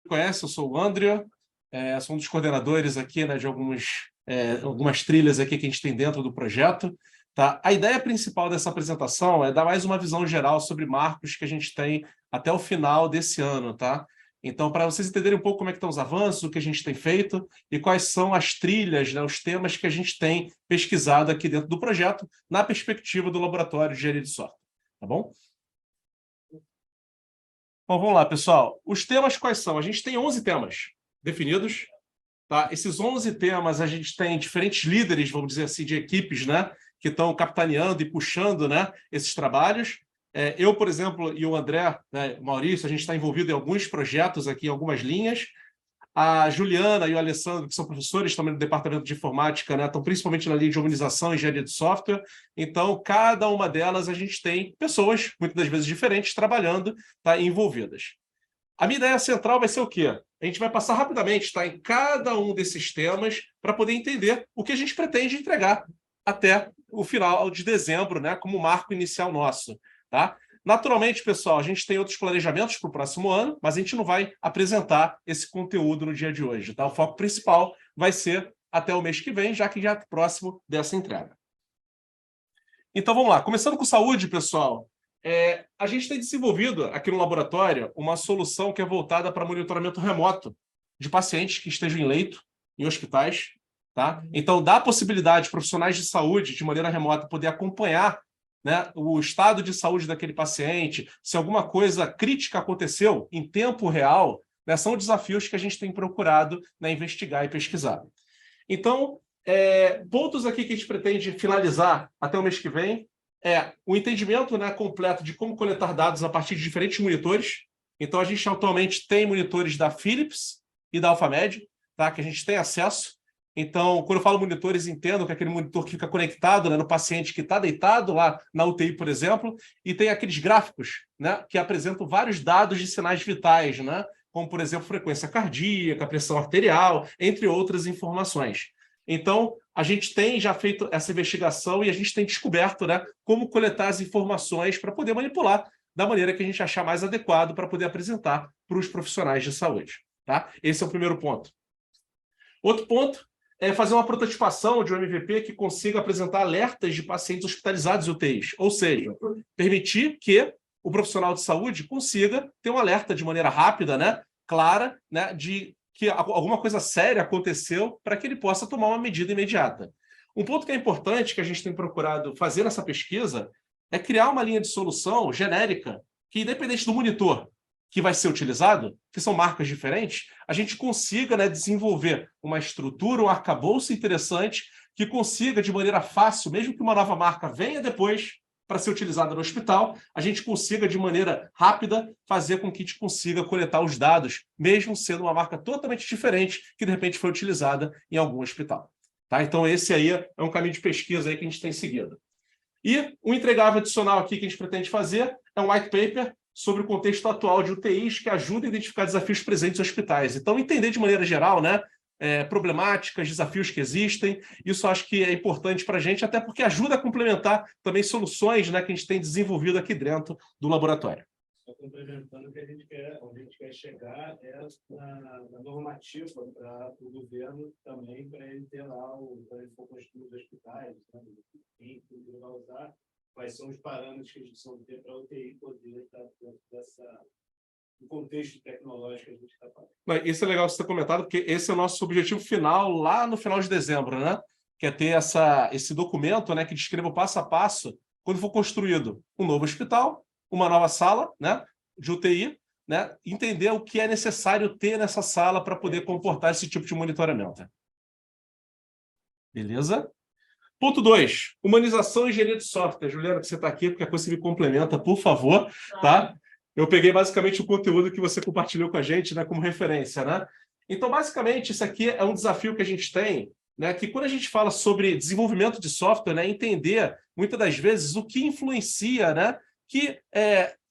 Conhece, eu sou o André, sou um dos coordenadores aqui, né, de algumas trilhas aqui que a gente tem dentro do projeto. Tá? A ideia principal dessa apresentação é dar mais uma visão geral sobre marcos que a gente tem até o final desse ano. Tá? Então, para vocês entenderem um pouco como é que estão os avanços, o que a gente tem feito e quais são as trilhas, né, os temas que a gente tem pesquisado aqui dentro do projeto, na perspectiva do Laboratório de Engenharia de Software. Tá bom? Bom, vamos lá, pessoal. Os temas quais são? A gente tem 11 temas definidos. Tá? Esses 11 temas, a gente tem diferentes líderes, vamos dizer assim, de equipes, né, que estão capitaneando e puxando, né, esses trabalhos. Eu, por exemplo, e o André, né, o Maurício, a gente está envolvido em alguns projetos aqui, em algumas linhas. A Juliana e o Alessandro, que são professores também do departamento de informática, né, estão principalmente na linha de humanização e engenharia de software. Então, cada uma delas, a gente tem pessoas, muitas das vezes diferentes, trabalhando, tá, envolvidas. A minha ideia central vai ser o quê? A gente vai passar rapidamente, tá, em cada um desses temas para poder entender o que a gente pretende entregar até o final de dezembro, né, como marco inicial nosso. Tá? Naturalmente, pessoal, a gente tem outros planejamentos para o próximo ano, mas a gente não vai apresentar esse conteúdo no dia de hoje. Tá? O foco principal vai ser até o mês que vem, já que já é próximo dessa entrega. Então, vamos lá. Começando com saúde, pessoal. A gente tem desenvolvido aqui no laboratório uma solução que é voltada para monitoramento remoto de pacientes que estejam em leito, em hospitais. Tá? Então, dá a possibilidade de profissionais de saúde, de maneira remota, poder acompanhar, né, o estado de saúde daquele paciente, se alguma coisa crítica aconteceu em tempo real, né, são desafios que a gente tem procurado, né, investigar e pesquisar. Então, pontos aqui que a gente pretende finalizar até o mês que vem o entendimento, né, completo de como coletar dados a partir de diferentes monitores. Então, a gente atualmente tem monitores da Philips e da Alphamed, tá, que a gente tem acesso. Então, quando eu falo monitores, entendo que é aquele monitor que fica conectado, né, no paciente que está deitado lá na UTI, por exemplo, e tem aqueles gráficos, né, que apresentam vários dados de sinais vitais, né, como, por exemplo, frequência cardíaca, pressão arterial, entre outras informações. Então, a gente tem já feito essa investigação e a gente tem descoberto, né, como coletar as informações para poder manipular da maneira que a gente achar mais adequado para poder apresentar para os profissionais de saúde. Tá? Esse é o primeiro ponto. Outro ponto é fazer uma prototipação de um MVP que consiga apresentar alertas de pacientes hospitalizados em UTIs, ou seja, permitir que o profissional de saúde consiga ter um alerta de maneira rápida, né, clara, né, de que alguma coisa séria aconteceu para que ele possa tomar uma medida imediata. Um ponto que é importante que a gente tem procurado fazer nessa pesquisa é criar uma linha de solução genérica que, independente do monitor que vai ser utilizado, que são marcas diferentes, a gente consiga, né, desenvolver uma estrutura, um arcabouço interessante que consiga, de maneira fácil, mesmo que uma nova marca venha depois para ser utilizada no hospital, a gente consiga, de maneira rápida, fazer com que a gente consiga coletar os dados, mesmo sendo uma marca totalmente diferente que, de repente, foi utilizada em algum hospital. Tá? Então, esse aí é um caminho de pesquisa aí que a gente tem seguido. E um entregável adicional aqui que a gente pretende fazer é um white paper sobre o contexto atual de UTIs que ajuda a identificar desafios presentes em hospitais. Então, entender de maneira geral, né, problemáticas, desafios que existem, isso acho que é importante para a gente, até porque ajuda a complementar também soluções, né, que a gente tem desenvolvido aqui dentro do laboratório. Só complementando, que onde a gente quer chegar na normativa para o governo também, para ele ter lá, para ele for construir os hospitais, né, quem vai usar, quais são os parâmetros que a gente precisa ter para a UTI poder estar dentro do contexto tecnológico que a gente está falando. Isso é legal você ter comentado, porque esse é o nosso objetivo final lá no final de dezembro, né? Que é ter esse documento, né, que descreva o passo a passo quando for construído um novo hospital, uma nova sala, né, de UTI, né, entender o que é necessário ter nessa sala para poder comportar esse tipo de monitoramento. Beleza? Ponto 2, humanização e engenharia de software. Juliana, que você está aqui, porque a coisa você me complementa, por favor. Tá? Eu peguei basicamente o conteúdo que você compartilhou com a gente, né, como referência. Né? Então, basicamente, isso aqui é um desafio que a gente tem, né, que quando a gente fala sobre desenvolvimento de software, né, entender, muitas das vezes, o que influencia, né, que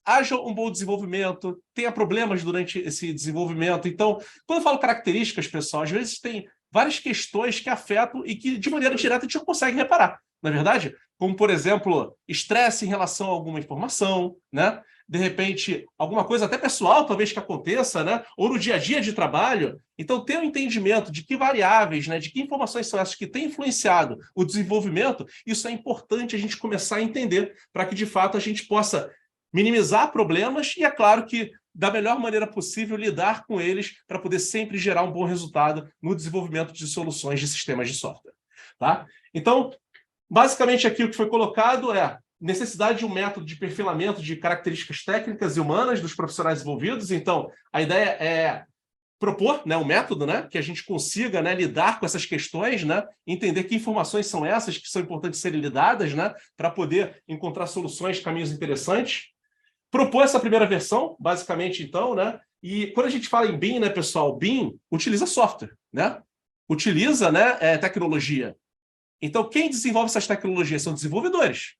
haja um bom desenvolvimento, tenha problemas durante esse desenvolvimento. Então, quando eu falo características, pessoal, às vezes tem várias questões que afetam e que, de maneira direta, a gente não consegue reparar. Na verdade, como, por exemplo, estresse em relação a alguma informação, né? De repente, alguma coisa até pessoal, talvez, que aconteça, né? Ou no dia a dia de trabalho. Então, ter um entendimento de que variáveis, né? De que informações são essas que têm influenciado o desenvolvimento, isso é importante a gente começar a entender para que, de fato, a gente possa minimizar problemas e, é claro que, da melhor maneira possível, lidar com eles para poder sempre gerar um bom resultado no desenvolvimento de soluções de sistemas de software. Tá? Então, basicamente, aqui o que foi colocado é necessidade de um método de perfilamento de características técnicas e humanas dos profissionais envolvidos. Então, a ideia é propor, né, um método, né, que a gente consiga, né, lidar com essas questões, né, entender que informações são essas que são importantes serem lidadas, né, para poder encontrar soluções, caminhos interessantes. Propor essa primeira versão, basicamente, então, né, e quando a gente fala em BIM, né, pessoal, BIM utiliza software, né, utiliza, né, tecnologia. Então, quem desenvolve essas tecnologias são desenvolvedores.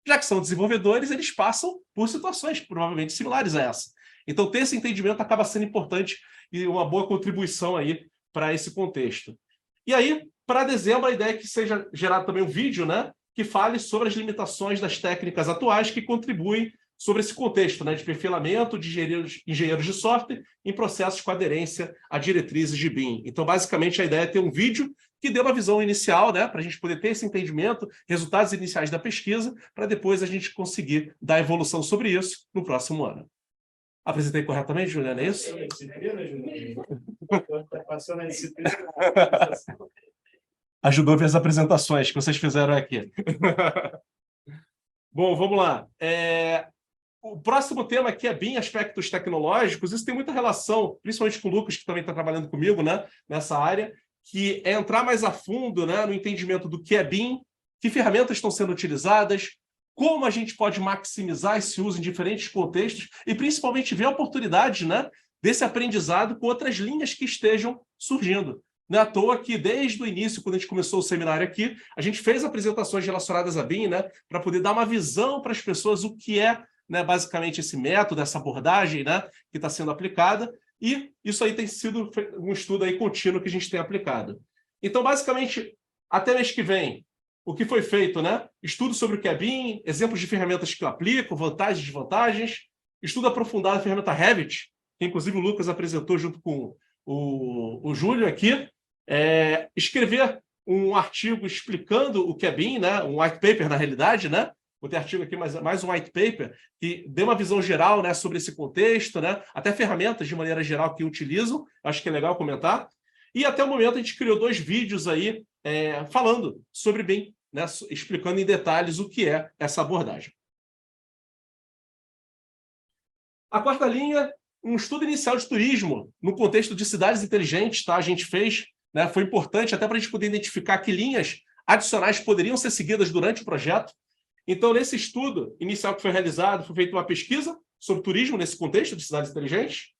Já que são desenvolvedores, eles passam por situações provavelmente similares a essa. Então, ter esse entendimento acaba sendo importante e uma boa contribuição aí para esse contexto. E aí, para dezembro, a ideia é que seja gerado também um vídeo, né, que fale sobre as limitações das técnicas atuais que contribuem sobre esse contexto, né, de perfilamento de engenheiros de software em processos com aderência a diretrizes de BIM. Então, basicamente, a ideia é ter um vídeo que dê uma visão inicial, né, para a gente poder ter esse entendimento, resultados iniciais da pesquisa, para depois a gente conseguir dar evolução sobre isso no próximo ano. Apresentei corretamente, Juliana, é isso? Passou na disciplina. Ajudou a ver as apresentações que vocês fizeram aqui. Bom, vamos lá. O próximo tema aqui é BIM, aspectos tecnológicos. Isso tem muita relação, principalmente com o Lucas, que também está trabalhando comigo, né, nessa área, que é entrar mais a fundo, né, no entendimento do que é BIM, que ferramentas estão sendo utilizadas, como a gente pode maximizar esse uso em diferentes contextos e, principalmente, ver oportunidades, né, desse aprendizado com outras linhas que estejam surgindo. Não é à toa que, desde o início, quando a gente começou o seminário aqui, a gente fez apresentações relacionadas a BIM, né, para poder dar uma visão para as pessoas o que é, né, basicamente esse método, essa abordagem, né, que está sendo aplicada, e isso aí tem sido um estudo aí contínuo que a gente tem aplicado. Então, basicamente, até mês que vem, o que foi feito, né? Estudo sobre o que é BIM, exemplos de ferramentas que eu aplico, vantagens e desvantagens, estudo aprofundado da ferramenta Revit, que inclusive o Lucas apresentou junto com o Júlio aqui, escrever um artigo explicando o que é BIM, né? Um white paper, na realidade, né? Vou ter artigo aqui, mais um white paper, que dê uma visão geral, né, sobre esse contexto, né, até ferramentas de maneira geral que utilizam, acho que é legal comentar. E até o momento a gente criou 2 vídeos aí falando sobre BIM, né, explicando em detalhes o que é essa abordagem. A quarta linha, um estudo inicial de turismo no contexto de cidades inteligentes, tá? A gente fez, né, foi importante até para a gente poder identificar que linhas adicionais poderiam ser seguidas durante o projeto. Então, nesse estudo inicial que foi realizado, foi feita uma pesquisa sobre turismo nesse contexto de cidades inteligentes.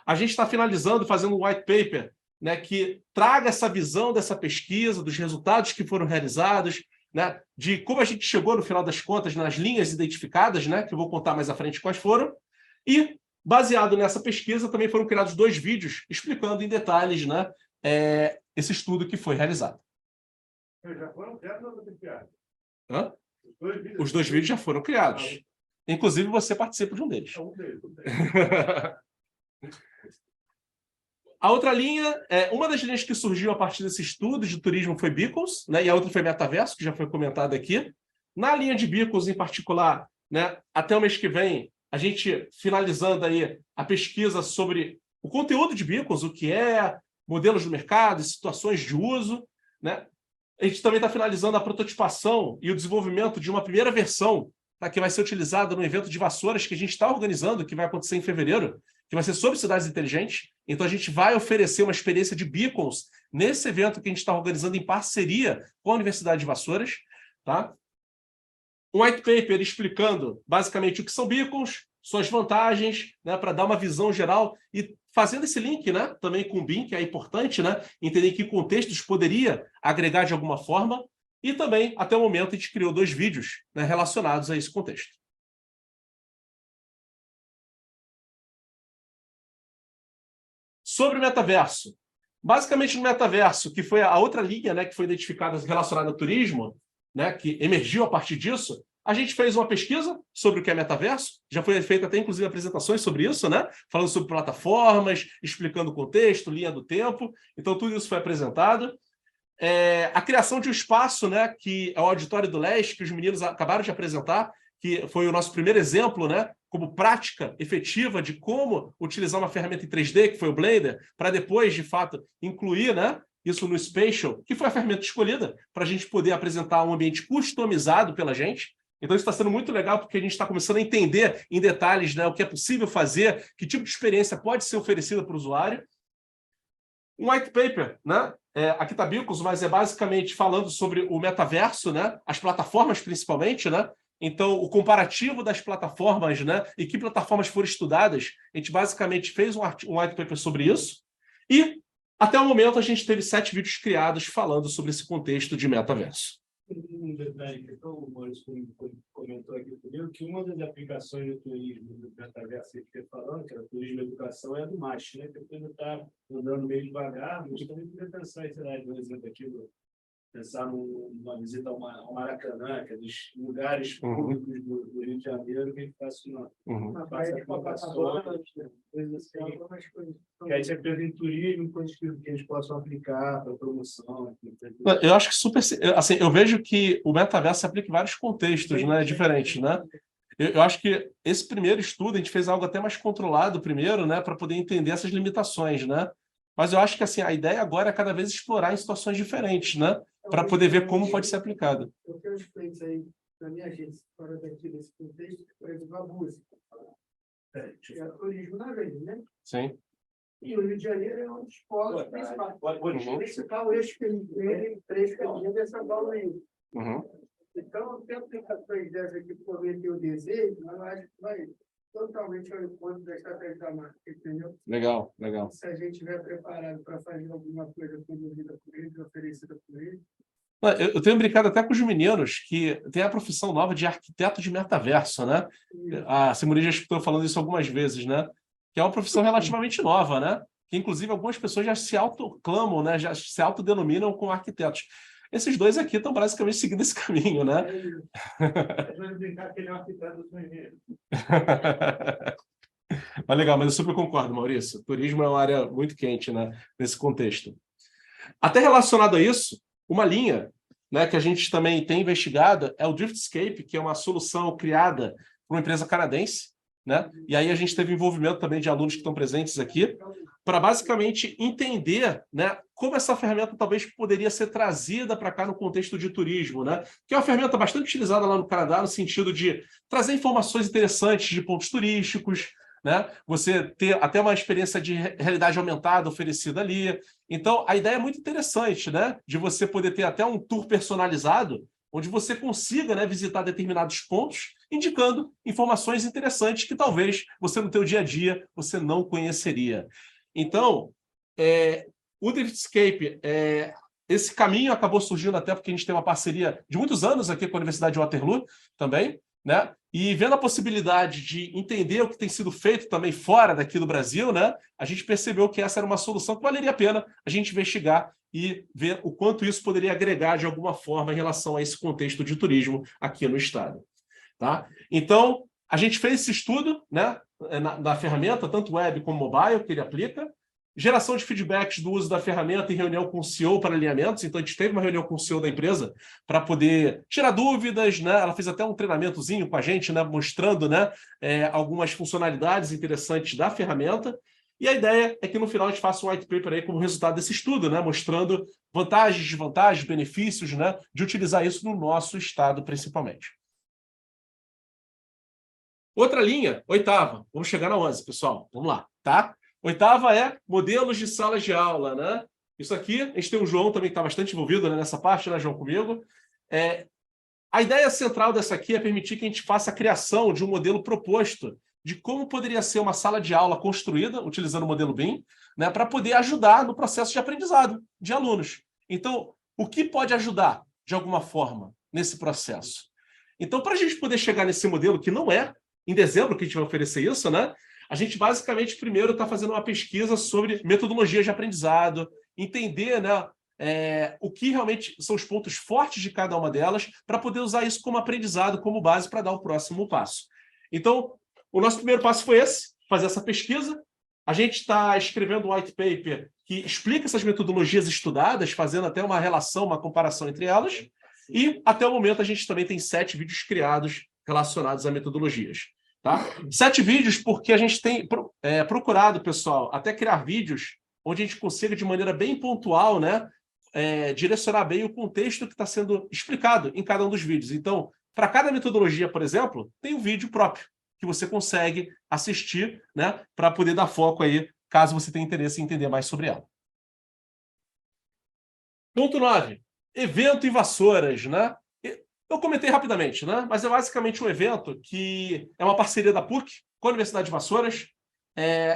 A gente está finalizando, fazendo um white paper, né, que traga essa visão dessa pesquisa, dos resultados que foram realizados, né, de como a gente chegou, no final das contas, nas linhas identificadas, né, que eu vou contar mais à frente quais foram. E, baseado nessa pesquisa, também foram criados 2 vídeos explicando em detalhes, né, esse estudo que foi realizado. Já foram criados ou não foram criados? Hã? Os 2 vídeos já foram criados. Inclusive, você participa de um deles. A outra linha, uma das linhas que surgiu a partir desse estudo de turismo foi Beacons, né, e a outra foi Metaverso, que já foi comentado aqui. Na linha de Beacons, em particular, né, até o mês que vem, a gente finalizando aí a pesquisa sobre o conteúdo de Beacons, o que é, modelos do mercado, situações de uso, né? A gente também está finalizando a prototipação e o desenvolvimento de uma primeira versão, tá, que vai ser utilizada no evento de vassouras que a gente está organizando, que vai acontecer em fevereiro, que vai ser sobre cidades inteligentes. Então, a gente vai oferecer uma experiência de Beacons nesse evento que a gente está organizando em parceria com a Universidade de Vassouras. Tá? Um white paper explicando, basicamente, o que são Beacons, suas vantagens, né, para dar uma visão geral e fazendo esse link, né, também com o BIM, que é importante, né, entender que contextos poderia agregar de alguma forma. E também, até o momento, a gente criou 2 vídeos, né, relacionados a esse contexto. Sobre o metaverso. Basicamente, no metaverso, que foi a outra linha, né, que foi identificada relacionada ao turismo, né, que emergiu a partir disso, a gente fez uma pesquisa sobre o que é metaverso, já foi feita até, inclusive, apresentações sobre isso, né? Falando sobre plataformas, explicando o contexto, linha do tempo. Então, tudo isso foi apresentado. A criação de um espaço, né, que é o Auditório do Leste, que os meninos acabaram de apresentar, que foi o nosso primeiro exemplo, né, como prática efetiva de como utilizar uma ferramenta em 3D, que foi o Blender, para depois, de fato, incluir, né, isso no Spatial, que foi a ferramenta escolhida para a gente poder apresentar um ambiente customizado pela gente. Então, isso está sendo muito legal, porque a gente está começando a entender em detalhes, né, o que é possível fazer, que tipo de experiência pode ser oferecida para o usuário. Um white paper, né? Aqui está Bicos, mas é basicamente falando sobre o metaverso, né? As plataformas principalmente, né? Então, o comparativo das plataformas, né? E que plataformas foram estudadas, a gente basicamente fez um white paper sobre isso. E, até o momento, a gente teve 7 vídeos criados falando sobre esse contexto de metaverso. Um detalhe que o Maurício comentou aqui comigo, que uma das aplicações do turismo do metaverso que a gente está falando, que era o turismo e educação, é a do MASH, né? Que a coisa está andando meio devagar, mas também podia pensar, sei lá, por exemplo, aqui, pensar numa visita ao Maracanã, que é dos lugares públicos do Rio de Janeiro, que a gente faz uma parte de aplicações, coisas assim. Que aí você apresenta turismo, coisas que eles possam aplicar para promoção. Eu acho que super... Assim, eu vejo que o metaverso se aplica em vários contextos, né, diferentes, né? Eu acho que esse primeiro estudo, a gente fez algo até mais controlado primeiro, né, para poder entender essas limitações, né? Mas eu acho que assim, a ideia agora é cada vez explorar em situações diferentes, né? Para poder ver como pode ser aplicado. Eu tenho experiência aí na minha agência, fora daqui desse contexto, por exemplo, a música. É o turismo na vez, né? Sim. E o Rio de Janeiro é um dos polos principais. O principal eixo que ele vem, três caminhos é São Paulo e Rio. Então, tem aplicações dessas aqui que prometem o desejo, mas eu acho que vai totalmente ao encontro da estratégia da marca, entendeu? Legal, legal. Se a gente estiver preparado para fazer alguma coisa produzida por ele, oferecida por ele. Eu tenho brincado até com os meninos que tem a profissão nova de arquiteto de metaverso, né? A Simone já escutou falando isso algumas vezes, né? Que é uma profissão relativamente nova, né? Que, inclusive, algumas pessoas já se autoclamam, né? Já se autodenominam como arquitetos. Esses dois aqui estão basicamente seguindo esse caminho, né? Vamos brincar que ele é um arquiteto do engenheiro. Mas legal, mas eu super concordo, Maurício. Turismo é uma área muito quente, né? Nesse contexto. Até relacionado a isso, uma linha, né, que a gente também tem investigado é o Driftscape, que é uma solução criada por uma empresa canadense, né? E aí a gente teve envolvimento também de alunos que estão presentes aqui, para basicamente entender, né, como essa ferramenta talvez poderia ser trazida para cá no contexto de turismo, né? Que é uma ferramenta bastante utilizada lá no Canadá, no sentido de trazer informações interessantes de pontos turísticos, né? Você ter até uma experiência de realidade aumentada oferecida ali. Então, a ideia é muito interessante, né? De você poder ter até um tour personalizado, onde você consiga, né, visitar determinados pontos, indicando informações interessantes que talvez você no teu dia a dia você não conheceria. Então, o Driftscape, esse caminho acabou surgindo até porque a gente tem uma parceria de muitos anos aqui com a Universidade de Waterloo também, né? E vendo a possibilidade de entender o que tem sido feito também fora daqui do Brasil, né? A gente percebeu que essa era uma solução que valeria a pena a gente investigar e ver o quanto isso poderia agregar de alguma forma em relação a esse contexto de turismo aqui no estado. Tá? Então, a gente fez esse estudo, né, da ferramenta, tanto web como mobile, que ele aplica, geração de feedbacks do uso da ferramenta em reunião com o CEO para alinhamentos. Então, a gente teve uma reunião com o CEO da empresa para poder tirar dúvidas, né? Ela fez até um treinamentozinho com a gente, né? Mostrando, né, algumas funcionalidades interessantes da ferramenta. E a ideia é que no final a gente faça um white paper aí como resultado desse estudo, né? Mostrando vantagens, desvantagens, benefícios, né, de utilizar isso no nosso estado, principalmente. Outra linha, oitava. Vamos chegar na 11, pessoal. Vamos lá, tá? Oitava é modelos de salas de aula, né? Isso aqui, a gente tem o João também que está bastante envolvido, né, nessa parte, né, João, comigo. A ideia central dessa aqui é permitir que a gente faça a criação de um modelo proposto de como poderia ser uma sala de aula construída, utilizando o modelo BIM, né, para poder ajudar no processo de aprendizado de alunos. Então, o que pode ajudar, de alguma forma, nesse processo? Então, para a gente poder chegar nesse modelo, que não é em dezembro que a gente vai oferecer isso, né? A gente basicamente primeiro está fazendo uma pesquisa sobre metodologia de aprendizado, entender, né, o que realmente são os pontos fortes de cada uma delas, para poder usar isso como aprendizado, como base para dar o próximo passo. Então, o nosso primeiro passo foi esse, fazer essa pesquisa. A gente está escrevendo um white paper que explica essas metodologias estudadas, fazendo até uma relação, uma comparação entre elas. E, até o momento, a gente também tem 7 vídeos criados relacionados a metodologias. Tá? 7 vídeos porque a gente tem procurado, pessoal, até criar vídeos onde a gente consiga, de maneira bem pontual, né, direcionar bem o contexto que está sendo explicado em cada um dos vídeos. Então, para cada metodologia, por exemplo, tem um vídeo próprio que você consegue assistir, né, para poder dar foco aí, caso você tenha interesse em entender mais sobre ela. Ponto 9. Evento e vassouras, né? Eu comentei rapidamente, né? Mas é basicamente um evento que é uma parceria da PUC com a Universidade de Vassouras,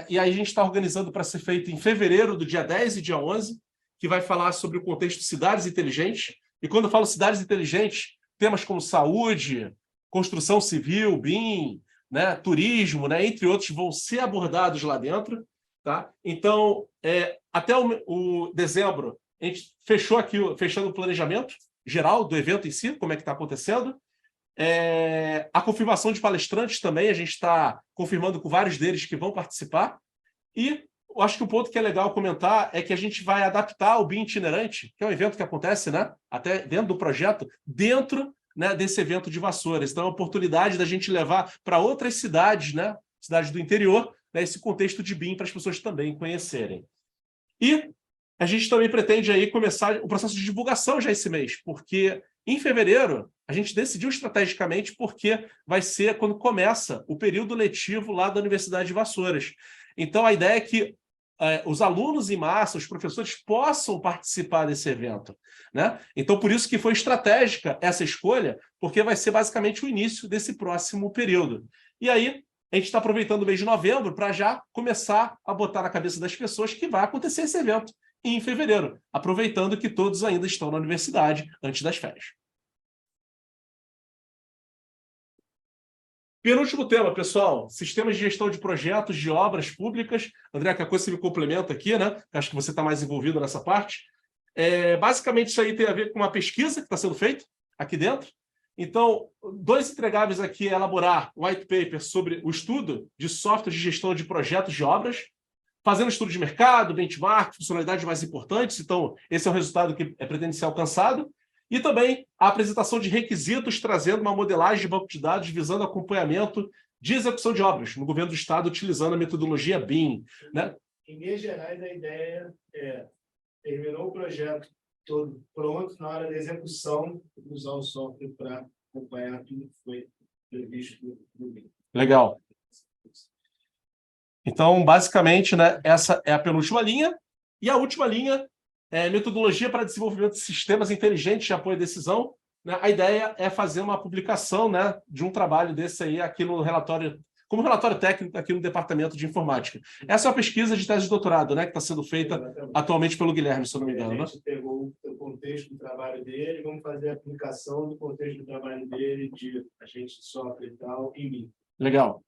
e aí a gente está organizando para ser feito em fevereiro, do dia 10 e dia 11, que vai falar sobre o contexto de cidades inteligentes. E quando eu falo cidades inteligentes, temas como saúde, construção civil, BIM, né, turismo, né, entre outros, vão ser abordados lá dentro. Tá? Então, até o dezembro, a gente fechou aqui, fechando o planejamento geral do evento em si, como é que está acontecendo. A confirmação de palestrantes também, a gente está confirmando com vários deles que vão participar. E eu acho que o ponto que é legal comentar é que a gente vai adaptar o BIM itinerante, que é um evento que acontece, né, até dentro do projeto, dentro, né, desse evento de Vassouras. Então, é uma oportunidade da gente levar para outras cidades, né, cidades do interior, né, esse contexto de BIM para as pessoas também conhecerem. E a gente também pretende aí começar o processo de divulgação já esse mês, porque em fevereiro a gente decidiu estrategicamente porque vai ser quando começa o período letivo lá da Universidade de Vassouras. Então a ideia é que os alunos em massa, os professores possam participar desse evento, né? Então por isso que foi estratégica essa escolha, porque vai ser basicamente o início desse próximo período. E aí a gente está aproveitando o mês de novembro para já começar a botar na cabeça das pessoas que vai acontecer esse evento em fevereiro, aproveitando que todos ainda estão na universidade antes das férias. Penúltimo tema, pessoal, sistemas de gestão de projetos, de obras públicas. André, qualquer coisa você me complementa aqui, né? Acho que você está mais envolvido nessa parte. Basicamente, isso aí tem a ver com uma pesquisa que está sendo feita aqui dentro. Então, 2 entregáveis aqui é elaborar um white paper sobre o estudo de software de gestão de projetos de obras, fazendo estudo de mercado, benchmark, funcionalidades mais importantes. Então, esse é o resultado que pretende ser alcançado. E também a apresentação de requisitos, trazendo uma modelagem de banco de dados visando acompanhamento de execução de obras no governo do Estado, utilizando a metodologia BIM. Né? Em linhas gerais, a ideia é terminou o projeto todo pronto, na hora da execução, usar o software para acompanhar tudo que foi previsto no BIM. Legal. Então, basicamente, né, essa é a penúltima linha. E a última linha é metodologia para desenvolvimento de sistemas inteligentes de apoio à decisão. Né? A ideia é fazer uma publicação, né, de um trabalho desse aí aqui no relatório, como relatório técnico aqui no Departamento de Informática. Essa é uma pesquisa de tese de doutorado, né, que está sendo feita atualmente pelo Guilherme, se eu não me engano. A gente pegou o contexto do trabalho dele, vamos fazer a aplicação do contexto do trabalho dele, de agente de software e tal, em BIM. Legal.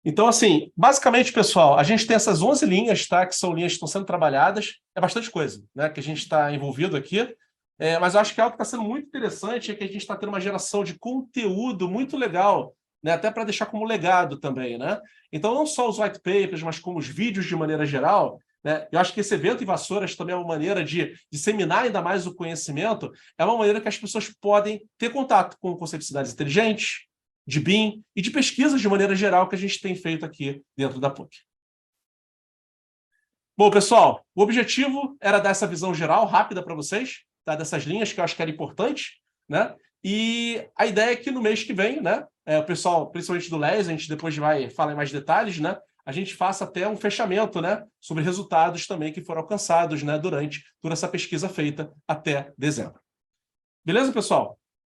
Então, assim, basicamente, pessoal, a gente tem essas 11 linhas, tá, que são linhas que estão sendo trabalhadas. É bastante coisa, né, que a gente está envolvido aqui. Mas eu acho que algo que está sendo muito interessante é que a gente está tendo uma geração de conteúdo muito legal, né, até para deixar como legado também. Né? Então, não só os white papers, mas como os vídeos de maneira geral. Né? Eu acho que esse evento em Vassouras também é uma maneira de disseminar ainda mais o conhecimento, é uma maneira que as pessoas podem ter contato com o conceito de cidades inteligentes, de BIM e de pesquisas de maneira geral que a gente tem feito aqui dentro da PUC. Bom, pessoal, o objetivo era dar essa visão geral, rápida para vocês, tá? Dessas linhas que eu acho que era importante, né? E a ideia é que no mês que vem, né, o pessoal, principalmente do LES, a gente depois vai falar em mais detalhes, né? A gente faça até um fechamento, né, sobre resultados também que foram alcançados, né, durante toda essa pesquisa feita até dezembro. Beleza, pessoal?